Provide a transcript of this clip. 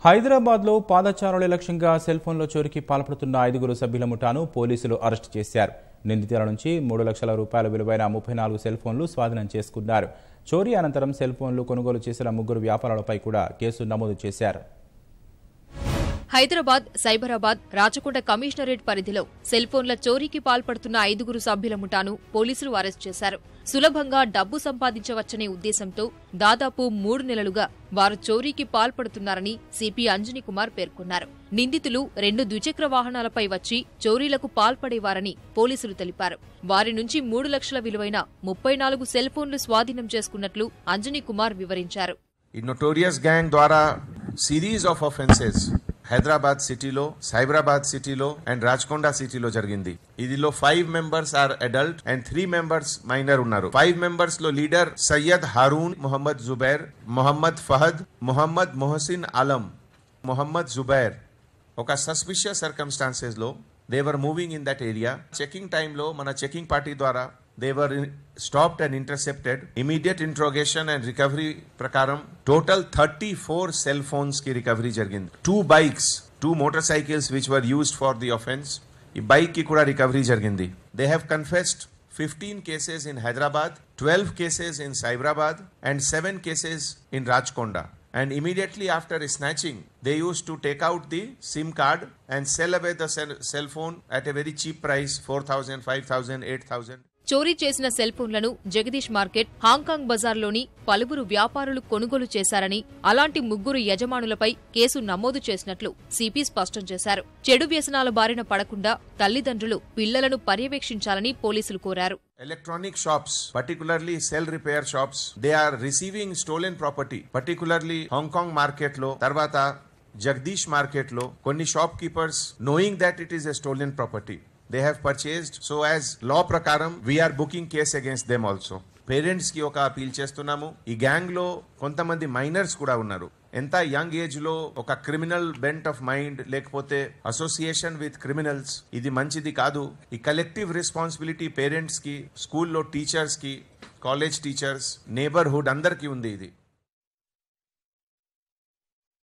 హైదరాబాద్లో పాదచారుల లక్ష్యంగా సెల్ ఫోన్లో చోరీకి పాల్పడుతున్న 5 సభ్యుల ముఠాను పోలీసులు అరెస్టు చేశారు. నిందితుల నుంచి 3 లక్షల రూపాయల విలువైన 34 సెల్ ఫోన్లు స్వాధీనం చేసుకున్నారు. చోరీ అనంతరం సెల్ ఫోన్లు కొనుగోలు చేసిన 3 వ్యాపారులపై కూడా కేసు నమోదు చేశారు. హైదరాబాద్, సైబరాబాద్, రాచకొండ కమిషనరేట్ పరిధిలో సెల్ ఫోన్ల చోరీకి పాల్పడుతున్న 5 సభ్యుల ముఠాను పోలీసులు అరెస్టు చేశారు. సులభంగా డబ్బు సంపాదించవచ్చనే ఉద్దేశంతో దాదాపు 3 నెలలుగా వారు చోరీకి పాల్పడుతున్నారని సిపి అంజనీ కుమార్ పేర్కొన్నారు. నిందితులు 2 ద్విచక్ర వాహనాలపై వచ్చి చోరీలకు పాల్పడేవారని పోలీసులు తెలిపారు. వారి నుంచి 3 లక్షల విలువైన 34 సెల్ ఫోన్లు స్వాధీనం చేసుకున్నట్లు అంజనీ కుమార్ వివరించారు. ఈ నోటోరియస్ గ్యాంగ్ ద్వారా సిరీస్ ఆఫ్ ఆఫెన్సెస్ హైదరాబాద్ సిటీలో, సైబరాబాద్ సిటీలో అండ్ రాచకొండ సిటీలో జరిగింది. ఇదిలో 5 members are adult and 3 members minor ఉన్నారు. 5 మెంబర్స్ లో లీడర్ సయ్యద్ హారూన్, మొహమ్మద్ జుబైర్, మొహమ్మద్ ఫహద్, మొహమ్మద్ మొహసిన్ ఆలం, మొహమ్మద్ జుబైర్ ఒక సస్పిషియస్ సర్కమ్స్టాన్సెస్ లో they were moving in that area. Checking టైంలో మన చెకింగ్ పార్టీ ద్వారా they were stopped and intercepted. Immediate interrogation and recovery prakaram total 34 cell phones ki recovery jargindi. 2 bikes, 2 motorcycles which were used for the offense. Ee bike ki kuda recovery jargindi. They have confessed 15 cases in Hyderabad, 12 cases in Cyberabad and 7 cases in Rajkonda. And immediately after snatching, they used to take out the SIM card and sell away the cell phone at a very cheap price, 4,000, 5,000, 8,000. చోరీ చేసిన cell ఫోన్లను Jagadish market, Hong Kong బజార్లోని పలువురు వ్యాపారులు కొనుగోలు చేశారని, అలాంటి 3 యజమానులపై case నమోదు చేసినట్లు సిపి స్పష్టం చేశారు. చెడు వ్యసనాల బారిన పడకుండా తల్లిదండ్రులు పిల్లలను పర్యవేక్షించాలని పోలీసులు కోరారు. Electronic shops, particularly cell repair shops, they are receiving stolen property, particularly Hong Kong market lo, tarvata Jagdish market lo, konni shopkeepers knowing that it is a stolen property, they have purchased. So as law prakaram we are booking case against them also. Parents ki oka appeal chestunnamo. Ee gang lo kontamandi minors kuda unnaru. Enta young age lo oka criminal bent of mind lekapothe association with criminals idi manchidi kaadu. Ee collective responsibility parents ki, school lo teachers ki, college teachers, neighborhood andarki undi idi.